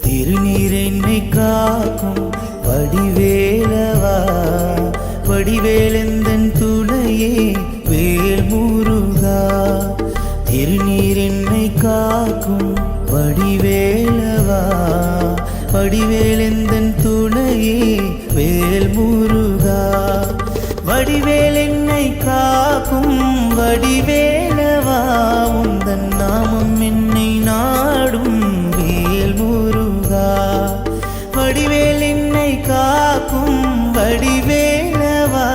திருநீர் என்னை காக்கும் வடிவேலவா, வடிவேலெந்தன் துணையே வேல் முருகா. திருநீர் என்னை காக்கும் வடிவேலவா, வடிவேலெந்தன் துணையே வேல் முருகா. வடிவேல் என்னை காக்கும் வடிவேலவா, உந்தன் நாமம் என்னை நாடும் வேல் முருகா. வடிவேல் என்னை காக்கும் வடிவேலவா,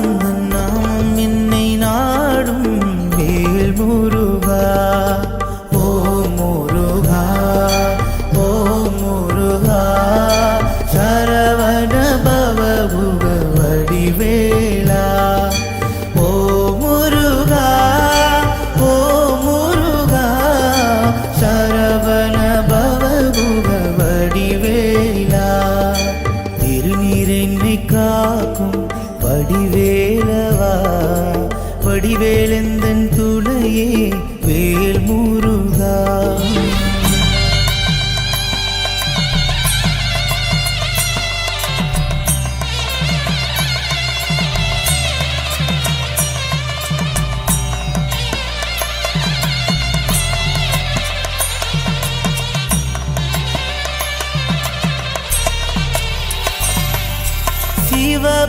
உந்தன் நாமம் என்னை நாடும் வேல் முருகா. ஓ முருகா, ஓ முருகா, சரவண பவ குக வடிவேலா. ஓ முருகா, ஓ முருகா, சரவண பவ குக வடிவேலா. திருநீர் என்னை காக்கும் வடிவேலவா, வடிவேலெந்தன் துணையே வேல் முருகா.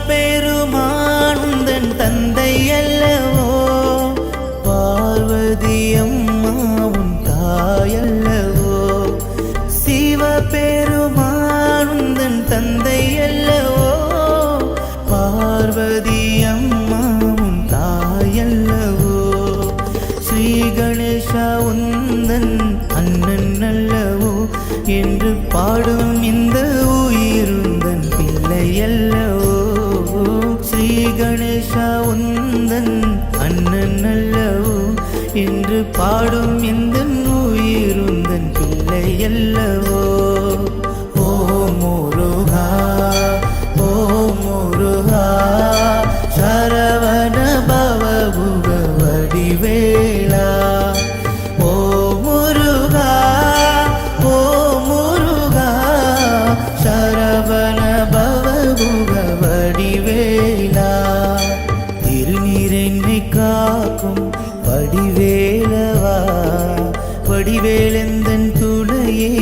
சிவபெருமான் உந்தன் தந்தை அல்லவோ, பார்வதி அம்மா உன் தாயல்லவோ. சிவபெருமான் உந்தன் தந்தை அல்லவோ, பார்வதி அம்மா உன் தாயல்லவோ. ஸ்ரீ கணேசா உந்தன் அண்ணன் அல்லவோ, என்று பாடும் இந்த உயிருந்தன் பிள்ளை அல்லவோ. ஸ்ரீ கணேசா உந்தன் அண்ணன் அல்லவோ, என்று பாடும் இந்த உயிருந்தன் பிள்ளை அல்லவோ. ஓ முருகா, ஓ முருகா, சரவண பவ குக வடிவேலா. ஓ முருகா, ஓ முருகா, சரவண பவ குக வடிவேலா. திருநீர் என்னை காக்கும் வடிவேலவா, வடிவேலெந்தன் துணையே